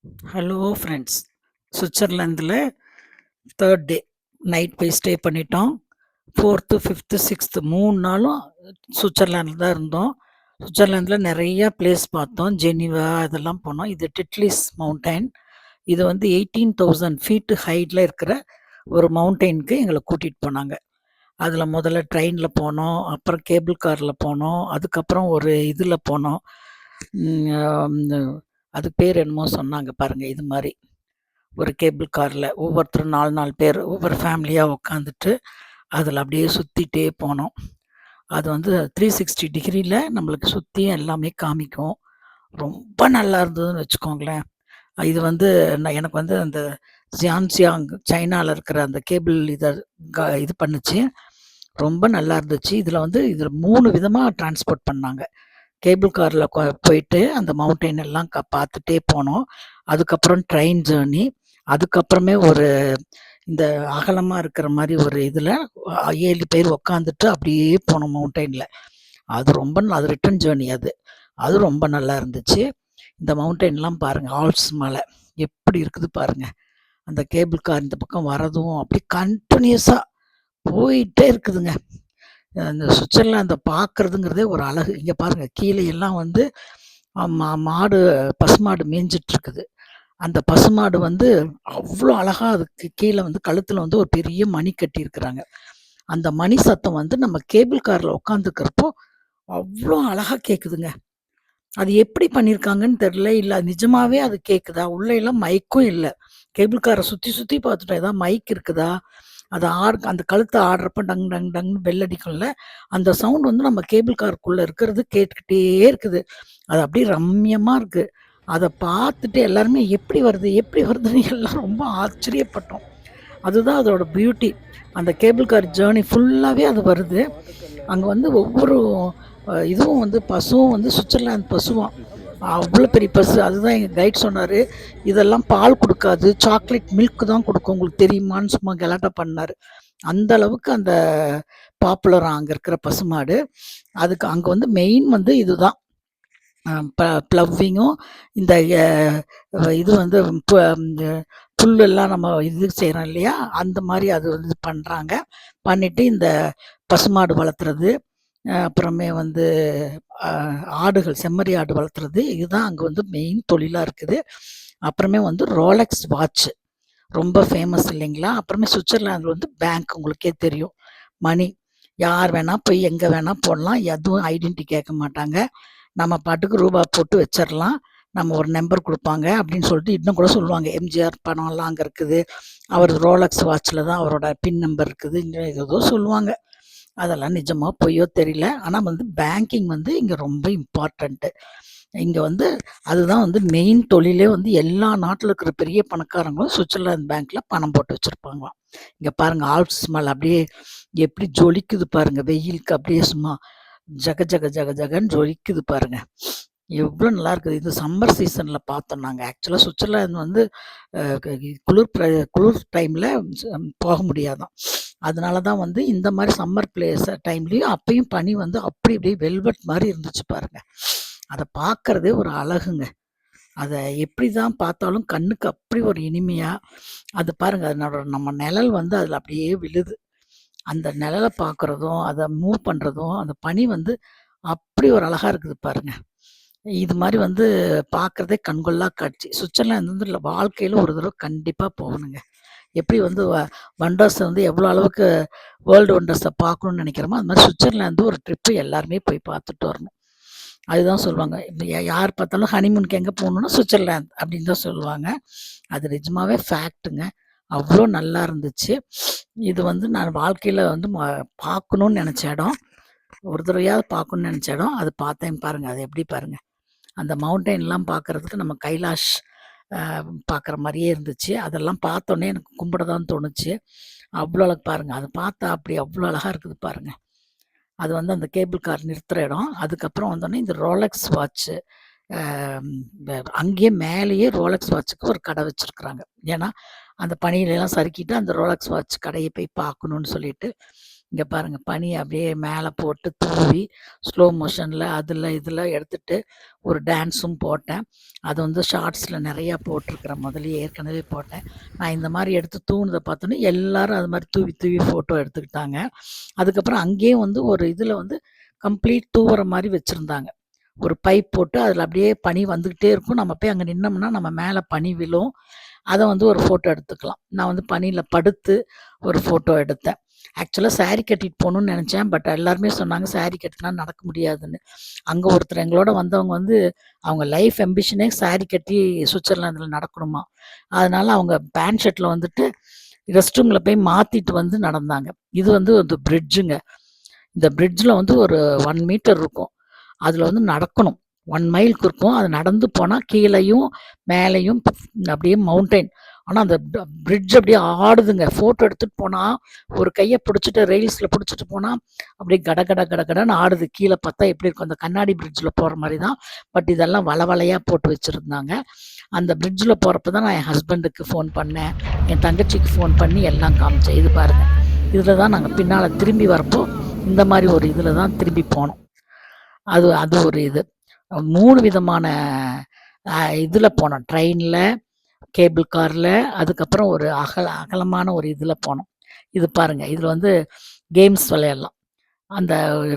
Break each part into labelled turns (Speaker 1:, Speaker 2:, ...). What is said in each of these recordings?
Speaker 1: Hello friends. சுவிட்சர்லாந்தில 3 day night போய் stay பண்ணிட்டோம். 4த்து, 5த்து, 6த்து 3 நாளும் சுவிட்சர்லாந்தில தான் இருந்தோம். சுவிட்சர்லாந்தில நெறைய பிளேஸ் பார்த்தோம். ஜெனீவா இதெல்லாம் போனோம். இது டிட்லிஸ் மவுண்டைன். இது வந்து 18,000 ஃபீட் ஹைட்ல இருக்கிற ஒரு மவுண்டெயினுக்கு எங்கள கூட்டிட்டு போனாங்க. அதில முதல்ல ட்ரெயின்ல போனோம். அப்புறம் கேபிள் கார்ல போனோம். அதுக்கப்புறம் ஒரு இதில போனோம். ம் அ அதுக்கு பேர் என்னமோ சொன்னாங்க பாருங்க. இது மாரி. ஒரு கேபிள் கார்ல ஒவ்வொருத்தரும் 4, 4 பேர் ஒவ்வொரு ஃபேமிலியா உட்காந்துட்டு, அதில அப்படியே சுத்திட்டே போனோம். அது வந்து 360 டிகிரில நம்மளுக்கு சுத்தியும் எல்லாமே காமிக்கும். ரொம்ப நல்லா இருந்ததுன்னு வச்சுக்கோங்களேன். இது வந்து எனக்கு வந்து அந்த ஜியான்சியாங் சைனால இருக்கிற அந்த கேபிள் இது பண்ணுச்சு. ரொம்ப நல்லா இருந்துச்சு. இதில 3 விதமா டிரான்ஸ்போர்ட் பண்ணாங்க. கேபிள் கார்ல போயிட்டு அந்த மவுண்டைன் எல்லாம் பார்த்துட்டே போனோம். அதுக்கப்புறம் ட்ரெயின் ஜர்னி. அதுக்கப்புறமே ஒரு இந்த அகலமா இருக்கிற மாரி ஒரு இதில 7 பேர் உட்காந்துட்டு அப்படியே போனோம் மவுண்டைன்ல. அது ரிட்டர்ன் ஜர்னி அது. அது ரொம்ப நல்லா இருந்துச்சு. இந்த மவுண்டைன்லாம் பாருங்க. ஆல்ப்ஸ் மலை எப்படி இருக்குது பாருங்க. அந்த கேபிள் கார் இந்த பக்கம் வரதும் அப்படியே கன்டினியூஸா போயிட்டே இருக்குதுங்க. அந்த சுவிட்சர்லாந்த பார்க்கறதுங்கிறதே ஒரு அழகு. இங்க பாருங்க கீழ எல்லாம் வந்து மாடு பசுமாடு மேய்ஞ்சிட்டு இருக்குது. அந்த பசுமாடு வந்து அவ்ளோ அழகா அதுக்கு கீழ வந்து கழுத்துல வந்து ஒரு பெரிய மணி கட்டியிருக்கிறாங்க. அந்த மணி சத்தம் வந்து நம்ம கேபிள் கார்ல உட்காந்துருக்கிறப்போ அவ்ளோ அழகா கேக்குதுங்க. அது எப்படி பண்ணியிருக்காங்கன்னு தெரியல. இல்ல நிஜமாவே அது கேக்குதா? உள்ள எல்லாம் மைக்கும் இல்ல. கேபிள் கார சுத்தி சுத்தி பார்த்துட்டோம். ஏதாவது மைக் இருக்குதா? அது அந்த கழுத்த ஆடுறப்ப டங் டங் டங்ன்னு பெல் அடிக்கும்ல. அந்த சவுண்ட் வந்து நம்ம கேபிள் காருக்குள்ள இருக்கிறது கேட்டுக்கிட்டே இருக்குது. அது அப்படியே ரம்மியமா இருக்கு. அத பார்த்துட்டு எல்லாருமே எப்படி வருது? எப்படி வருதுன்னு எல்லாம் ரொம்ப ஆச்சரியப்பட்டோம். அதுதான் அதோட பியூட்டி. அந்த கேபிள் கார் ஜர்னி ஃபுல்லாவே அது வருது. அங்க வந்து ஒவ்வொரு இதுவும் வந்து பசுவும் வந்து சுவிட்சர்லாந்து பசுவாம். அவ்ளோ பெரிய பசு. அதுதான் எங்க கைட் சொன்னாரு. இதெல்லாம் பால் குடுக்காது. சாக்லேட் மில்க் தான் குடுக்கும். உங்களுக்கு தெரியுமான்னு சும்மா கலாட்டா பண்ணாரு. அந்த அளவுக்கு அந்த பாப்புலரா அங்க இருக்கிற பசுமாடு. அதுக்கு அங்க வந்து மெயின் வந்து இதுதான். அ ப ப்ளவ்விங்கும் இந்த இது வந்து ப இந்த புல்லெல்லாம் நம்ம இது செய்றோம் இல்லையா? அந்த மாரி அது வந்து பண்றாங்க. பண்ணிட்டு இந்த பசுமாடு வளர்த்துறது, அப்புறமே வந்து அ ஆடுகள், செம்மறி ஆடு வளர்த்துறது, இதுதான் அங்க வந்து மெயின் தொழிலா இருக்குது. அப்புறமே வந்து ரோலக்ஸ் வாட்ச் ரொம்ப ஃபேமஸ் இல்லைங்களா? அப்புறமே சுவிட்சர்லாந்துல வந்து பேங்க் உங்களுக்கே தெரியும். மணி யார் வேணா போய் எங்க வேணா போடலாம். எதுவும் ஐடென்டிட்டி கேட்க மாட்டாங்க. நம்ம பாட்டுக்கு ரூபா போட்டு வச்சிரலாம். நம்ம ஒரு நம்பர் குடுப்பாங்க அப்படின்னு சொல்லிட்டு இன்னும் கூட சொல்லுவாங்க. எம்ஜிஆர் படம்லாம் அங்க இருக்குது. அவர் ரோலக்ஸ் வாட்ச்ல தான் அவரோட பின் நம்பர் இருக்குது. ஏதேதோ சொல்லுவாங்க. அதெல்லாம் நிஜமா பொய்யோ தெரியல. ஆனா வந்து பேங்கிங் வந்து இங்க ரொம்ப இம்பார்ட்டன்ட்டு. இங்க வந்து அதுதான் வந்து மெயின் தொழிலே வந்து எல்லா நாட்டுல இருக்கிற பெரிய பணக்காரங்களும் சுவிட்சர்லாந்து பேங்க்ல பணம் போட்டு வச்சிருப்பாங்களாம். இங்க பாருங்க ஆல்ப்ஸ் மலை அப்படியே எப்படி ஜொலிக்குது பாருங்க. வெயிலுக்கு அப்படியே சும்மா ஜக ஜக ஜக ஜகன்னு ஜொலிக்குது பாருங்க. எவ்ளோ நல்லா இருக்குது. இது சம்மர் சீசன்ல பார்த்தோம் நாங்க. ஆக்சுவலா சுவிட்சர்லாந்து வந்து அ க குளிர் குளிர் டைம்ல போக முடியாதாம். அதனால தான் வந்து இந்த மாரி சம்மர் டைம்லயும் அப்பயும் பனி வந்து அப்படி அப்படியே வெல்வெட் மாரி இருந்துச்சு பாருங்க. அத பார்க்கறதே ஒரு அழகுங்க. அத எப்படிதான் பார்த்தாலும் கண்ணுக்கு அப்படி ஒரு இனிமையா, அது பாருங்க நம்ம நிழல் வந்து அதுல அப்படியே விழுது. அந்த நிழல பார்க்குறதும், அத மூவ் பண்றதும், அந்த பனி வந்து அப்படி ஒரு அழகா இருக்குது பாருங்க. இது மாரி வந்து பார்க்குறதே கண்கொள்ளா காட்சி. சுவிட்சர்லாந்து வந்து வாழ்க்கையில ஒரு தடவ கண்டிப்பா போகணுங்க. எப்படி வந்து வண்டர்ஸ் வந்து எவ்வளோ அளவுக்கு வேர்ல்டு வண்டர்ஸ பார்க்கணும்னு நெனைக்கிறோமோ, அது மாரி சுவிட்சர்லாந்து ஒரு ட்ரிப்பு எல்லாருமே போய் பார்த்துட்டு வரணும். அதுதான் சொல்லுவாங்க. இப்ப யார் பார்த்தாலும் ஹனிமூனுக்கு எங்க போணும்னா சுவிட்சர்லாந்து அப்படின்னு தான் சொல்லுவாங்க. அது நிஜமாவே ஃபேக்ட்டுங்க. அவ்ளோ நல்லா இருந்துச்சு. இது வந்து நான் வாழ்க்கையில வந்து பார்க்கணும்னு நெனச்ச இடம். ஒரு தடவையாவது பார்க்கணும்னு நெனச்ச இடம். அது பார்த்தேன் பாருங்க. அது எப்படி பாருங்க. அந்த மவுண்டெயின்லாம் பார்க்கறதுக்கு நம்ம கைலாஷ் அ பார்க்குற மாரியே இருந்துச்சு. அதெல்லாம் பார்த்தோனே எனக்கு கும்பிட தான் தோணுச்சு. அவ்ளோ அழகு பாருங்க. அத பார்த்தா அப்படி அவ்ளோ அழகா இருக்குது பாருங்க. அது வந்து அந்த கேபிள் கார் நிறுத்துற இடம். அதுக்கப்புறம் வந்தோனே இந்த ரோலக்ஸ் வாட்ச்சு அ அங்கேயே மேலேயே ரோலக்ஸ் வாட்சுக்கு ஒரு கடை வச்சிருக்கிறாங்க. ஏன்னா, அந்த பனியிலலாம் சறுக்கிட்டு அந்த ரோலக்ஸ் வாட்ச் கடைய போய் பார்க்கணும்னு சொல்லிட்டு. இங்க பாருங்க பனி அப்படியே மேல போட்டு தூவி ஸ்லோ மோஷன்ல அதுல இதுல எடுத்துட்டு ஒரு டான்ஸும் போட்டேன். அது வந்து ஷார்ட்ஸ்ல நெறையா போட்டிருக்கிறேன். முதல்லயே ஏற்கனவே போட்டேன். நான் இந்த மாரி எடுத்து தூவுனத பார்த்தோன்னே எல்லாரும் அது மாரி தூவி தூவி ஃபோட்டோ எடுத்துக்கிட்டாங்க. அதுக்கப்புறம் அங்கேயே வந்து ஒரு இதுல வந்து கம்ப்ளீட் தூவுற மாரி வச்சிருந்தாங்க. ஒரு பைப் போட்டு அதில அப்படியே பனி வந்துகிட்டே இருக்கும். நம்ம போய் அங்க நின்னோம்னா, நம்ம மேல பனி விழும். அத வந்து ஒரு ஃபோட்டோ எடுத்துக்கலாம். நான் வந்து பனியில படுத்து ஒரு ஃபோட்டோ எடுத்தேன். ஆக்சுவலா சாரி கட்டிட்டு போணும்னு நெனச்சேன். பட் எல்லாருமே சொன்னாங்க சாரி கட்டினா நடக்க முடியாதுன்னு. அங்க ஒருத்தர் எங்களோட வந்தவங்க வந்து, அவங்க லைஃப் ஆம்பிஷனே சாரி கட்டி சுவிட்சர்லாந்துல நடக்கணுமா. அதனால அவங்க பேண்ட் ஷர்ட்ல வந்துட்டு ரெஸ்ட் ரூம்ல போய் மாத்திட்டு வந்து நடந்தாங்க. இது வந்து ஒரு பிரிட்ஜுங்க. இந்த பிரிட்ஜ்ல வந்து ஒரு 1 மீட்டர் இருக்கும். அதுல வந்து நடக்கணும். 1 மைலுக்கு இருக்கும். அது நடந்து போனா கீழயும், மேலயும் அப்படியே மவுண்டைன். ஆனா அந்த பிரிட்ஜ் அப்படியே ஆடுதுங்க. ஃபோட்டோ எடுத்துட்டு போனா, ஒரு கைய புடிச்சுட்டு ரெயில்ஸ்ல புடிச்சுட்டு போனா, அப்படியே கட கட கட கடன்னு ஆடுது. கீழ பார்த்தா எப்படி இருக்கும்? அந்த கண்ணாடி பிரிட்ஜ்ல போற மாரி தான். பட் இதெல்லாம் வளைவளையா போட்டு வச்சிருந்தாங்க. அந்த பிரிட்ஜ்ல போறப்ப தான் நான் என் ஹஸ்பண்டுக்கு ஃபோன் பண்ணேன். என் தங்கச்சிக்கு ஃபோன் பண்ணி எல்லாம் காமிச்சேன். இது பாருங்க. இதுல தான் நாங்க பின்னால திரும்பி வரப்போ, இந்த மாரி ஒரு இதுல தான் திரும்பி போனோம். அது அது ஒரு இது. 3 விதமான இதுல போனோம். ட்ரெயின்ல, கேபிள் கார்ல, அதுக்கப்புறம் ஒரு அகலமான ஒரு இதுல போனோம். இது பாருங்க. இதுல வந்து கேம்ஸ் விளையாடலாம். அந்த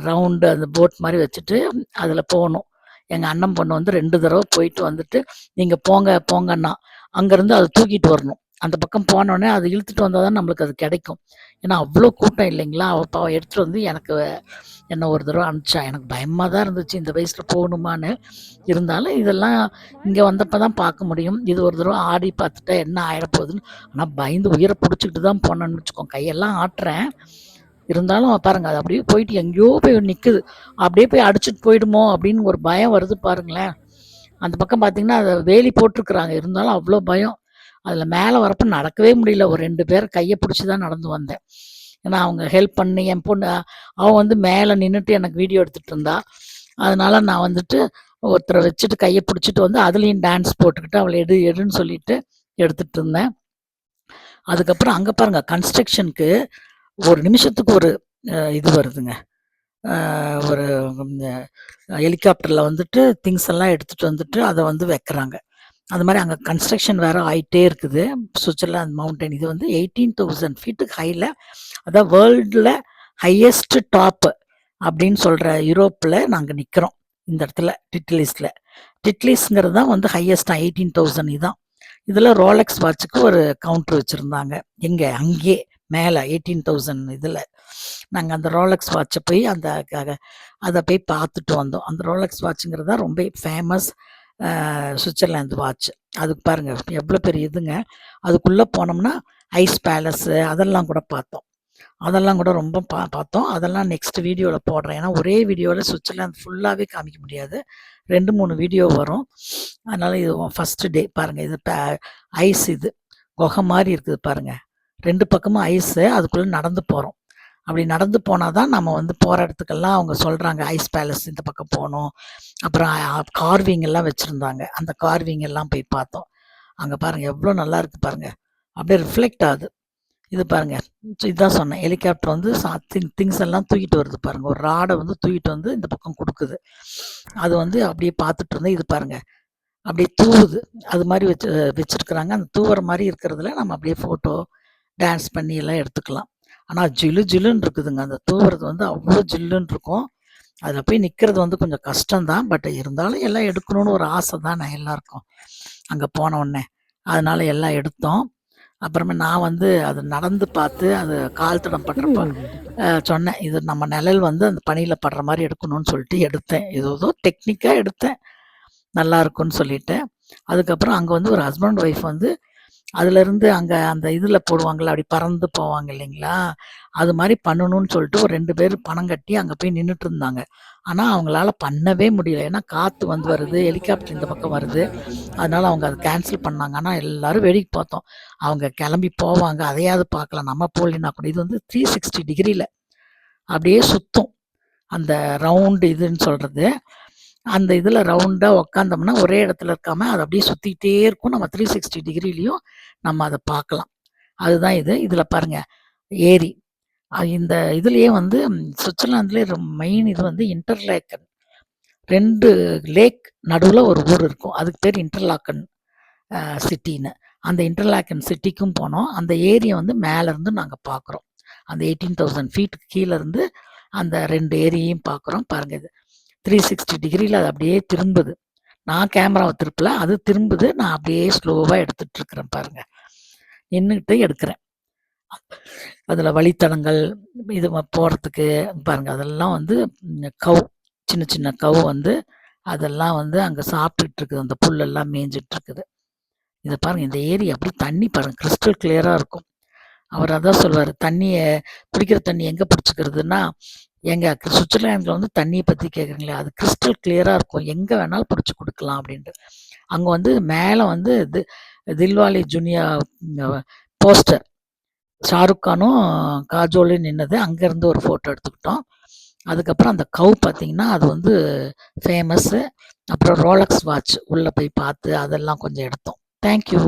Speaker 1: ரவுண்டு அந்த போட் மாரி வச்சுட்டு, அதில போணும். எங்க அண்ணன் பொண்ணு வந்து 2 தடவ போயிட்டு வந்துட்டு, "நீங்க போங்க, போங்கன்னா." அங்கருந்து அத தூக்கிட்டு வரணும். அந்த பக்கம் போனோனே, அத இழுத்துட்டு வந்தா தான் நம்மளுக்கு அது கெடைக்கும். ஏன்னா, அவ்ளோ கூட்டம் இல்லைங்களா? அவ பாவம் எடுத்துட்டு வந்து எனக்கு என்ன ஒரு தடவ அனுப்பிச்சா. எனக்கு பயமா தான் இருந்துச்சு, இந்த வயசுல போகணுமான்னு. இருந்தாலும் இதெல்லாம் இங்க வந்தப்ப தான் பார்க்க முடியும். இது ஒரு தடவ ஆடி பார்த்துட்டா என்ன ஆயிறப்போதுன்னு. ஆனா பயந்து உயிர புடிச்சுக்கிட்டு தான் போனேன்னு வச்சுக்கோங்க. கையெல்லாம் ஆட்டுறேன். இருந்தாலும் பாருங்க, அது அப்படியே போயிட்டு எங்கேயோ போய் நிக்குது. அப்படியே போய் அடிச்சுட்டு போயிடுமோ அப்படின்னு ஒரு பயம் வருது பாருங்களேன். அந்த பக்கம் பார்த்தீங்கன்னா, அத வேலி போட்டுருக்குறாங்க. இருந்தாலும் அவ்ளோ பயம். அதில மேல வரப்ப நடக்கவே முடியல. ஒரு 2 பேர் கைய புடிச்சு தான் நடந்து வந்தேன். ஏன்னா, அவங்க ஹெல்ப் பண்ணி என் பொண்ணு அவ வந்து மேல நின்னுட்டு எனக்கு வீடியோ எடுத்துட்டு இருந்தா. அதனால நான் வந்துட்டு ஒருத்தர வச்சுட்டு கைய புடிச்சுட்டு வந்து அதுலயும் டான்ஸ் போட்டுக்கிட்டு அவள எடு எடுன்னு சொல்லிட்டு எடுத்துட்டு இருந்தேன். அதுக்கப்புறம் அங்க பாருங்க கன்ஸ்ட்ரக்ஷனுக்கு ஒரு நிமிஷத்துக்கு ஒரு இது வருதுங்க. அ ஒரு இந்த ஹெலிகாப்டர்ல வந்துட்டு திங்ஸ் எல்லாம் எடுத்துட்டு வந்துட்டு அத வந்து வைக்கிறாங்க. அது மாரி அங்க கன்ஸ்ட்ரக்ஷன் வேற ஆயிட்டே இருக்குது. சுவிட்சர்லாந்து மவுண்டன் இது வந்து 18,000 ஃபீட்டுக்கு ஹைல அதான் வேர்ல்டுல ஹையஸ்ட் டாப் அப்படின்னு சொல்ற யூரோப்ல நாங்க நிக்கிறோம். இந்த இடத்துல டிட்லிஸ்ல. டிட்லிஸ்ங்கிறது தான் வந்து ஹையஸ்ட்டா 18,000 இதான். இதுல ரோலெக்ஸ் வாட்சுக்கு ஒரு கவுண்டர் வச்சிருந்தாங்க. எங்க அங்கேயே மேல 18,000 இதுல. நாங்க அந்த ரோலெக்ஸ் வாட்ச போய் அந்த அத போய் பார்த்துட்டு வந்தோம். அந்த ரோலெக்ஸ் வாட்சுங்கிறது தான் ரொம்ப ஃபேமஸ் சுவிட்சர்லாந்து வாட்ச். அதுக்கு பாருங்க எவ்வளோ பெரிய இதுங்க. அதுக்குள்ள போனோம்னா ஐஸ் பேலஸு அதெல்லாம் கூட பார்த்தோம். அதெல்லாம் கூட ரொம்ப பார்த்தோம். அதெல்லாம் நெக்ஸ்ட் வீடியோல போடுறேன். ஏன்னா ஒரே வீடியோல சுவிட்சர்லாந்து ஃபுல்லாவே காமிக்க முடியாது. 2, 3 வீடியோ வரும். அதனால இது ஃபர்ஸ்ட் டே பாருங்க. இது ஐஸ் இது. குகை மாரி இருக்குது பாருங்க. 2 பக்கமும் ஐஸு. அதுக்குள்ள நடந்து போறோம். அப்படி நடந்து போனா தான் நம்ம வந்து போற இடத்துக்கெல்லாம் அவங்க சொல்றாங்க. ஐஸ் பேலஸ் இந்த பக்கம் போணும். அப்புறம் கார்விங் எல்லாம் வச்சிருந்தாங்க. அந்த கார்விங் எல்லாம் போய் பார்த்தோம். அங்க பாருங்க எவ்வளோ நல்லா இருக்கு பாருங்க. அப்படியே ரிஃப்ளெக்ட் ஆகுது. இது பாருங்க. இதான் சொன்னேன். ஹெலிகாப்டர் வந்து திங்ஸ் எல்லாம் தூக்கிட்டு வருது பாருங்க. ஒரு ராட வந்து தூக்கிட்டு வந்து இந்த பக்கம் குடுக்குது. அது வந்து அப்படியே பார்த்துட்டு இருந்தேன். இது பாருங்க. அப்படியே தூவுது. அது மாரி வச்சிருக்கிறாங்க. அந்த தூவுற மாரி இருக்கிறதுல நம்ம அப்படியே ஃபோட்டோ, டான்ஸ் பண்ணி எல்லாம் எடுத்துக்கலாம். ஆனா ஜிலு ஜிலுன்னு இருக்குதுங்க. அந்த தூவுறது வந்து அவ்ளோ ஜில்லுன்னு இருக்கும். அதில போய் நிக்கிறது வந்து கொஞ்சம் கஷ்டம் தான். பட் இருந்தாலும் எல்லாம் எடுக்கணும்னு ஒரு ஆசை தானே எல்லாருக்கும். அங்க போன உடனே. அதனால எல்லாம் எடுத்தோம். அப்புறமா நான் வந்து அது நடந்து பார்த்து, அது கால் தடம் படுறப்ப சொன்னேன். இது நம்ம நிழல் வந்து அந்த பனியில படுற மாரி எடுக்கணும்னு சொல்லிட்டு எடுத்தேன். ஏதேதோ டெக்னிக்கா எடுத்தேன். நல்லாருக்குன்னு சொல்லிட்டு. அதுக்கப்புறம் அங்க வந்து ஒரு ஹஸ்பண்ட் ஒய்ஃப் வந்து அதுலருந்து அங்க அந்த இதுல போடுவாங்கல்ல, அப்படி பறந்து போவாங்க இல்லைங்களா? அது மாரி பண்ணணும்னு சொல்லிட்டு ஒரு 2 பேர் பணம் கட்டி அங்க போய் நின்னுட்டு இருந்தாங்க. ஆனா அவங்களால பண்ணவே முடியல. ஏன்னா காத்து வந்து வருது, ஹெலிகாப்டர் இந்த பக்கம் வருது. அதனால அவங்க அத கேன்சல் பண்ணாங்க. ஆனா எல்லாரும் வேடிக்கை பார்த்தோம். அவங்க கிளம்பி போவாங்க. அதையாவது பார்க்கலாம். நம்ம போகலின்னா கூட. இது வந்து 360 டிகிரில அப்படியே சுத்தும். அந்த ரவுண்ட் இதுன்னு சொல்றது. அந்த இதுல ரவுண்டா உட்காந்தோம்னா, ஒரே இடத்துல இருக்காம, அது அப்படியே சுத்திக்கிட்டே இருக்கும். நம்ம 360 டிகிரிலயும் நம்ம அத பார்க்கலாம். அதுதான் இது. இதுல பாருங்க ஏரி. இந்த இதுலயே வந்து சுவிட்சர்லாந்துலயே மெயின் இது வந்து இன்டர்லேக்கன். 2 லேக் நடுவுல ஒரு ஊர் இருக்கும். அதுக்கு பேர் இன்டர்லாக்கன் சிட்டின்னு. அந்த இன்டர்லாக்கன் சிட்டிக்கும் போனோம். அந்த ஏரிய வந்து மேலருந்து நாங்க பார்க்குறோம். அந்த 18,000 ஃபீட்டுக்கு கீழ இருந்து அந்த 2 ஏரியையும் பார்க்குறோம். பாருங்க இது 360 டிகிரில அது அப்படியே திரும்புது. நான் கேமராவ திருப்பல. அது திரும்புது. நான் அப்படியே ஸ்லோவா எடுத்துட்டு இருக்கிறேன் பாருங்க. நின்னுகிட்டு எடுக்கிறேன். அதில வழித்தடங்கள் இது போறதுக்கு பாருங்க. அதெல்லாம் வந்து சின்ன சின்ன வந்து அதெல்லாம் வந்து அங்க சாப்பிட்டுட்டு இருக்குது. அந்த புல்லெல்லாம் மேய்ஞ்சுட்டு இருக்குது. இத பாருங்க இந்த ஏரி அப்படியே தண்ணி பாருங்க கிறிஸ்டல் கிளியரா இருக்கும். அவர் அதான் சொல்வாரு, "தண்ணிய குடிக்கிற தண்ணி எங்க புடிச்சுக்கிறதுன்னா, ஏங்க சுவிட்சர்லாந்துல வந்து தண்ணிய பத்தி கேட்குறீங்களே, அது கிறிஸ்டல் கிளியரா இருக்கும். எங்க வேணாலும் புடிச்சு குடுக்கலாம்" அப்படின்ட்டு. அங்க வந்து மேல வந்து தில்வாலே ஜுனியா போஸ்டர் ஷாருக் கானும், காஜோலும் நின்னது. அங்கேருந்து ஒரு ஃபோட்டோ எடுத்துக்கிட்டோம். அதுக்கப்புறம் அந்த பார்த்தீங்கன்னா, அது வந்து ஃபேமஸ்ஸு. அப்புறம் ரோலக்ஸ் வாட்ச் உள்ள போய் பார்த்து அதெல்லாம் கொஞ்சம் எடுத்தோம். Thank you.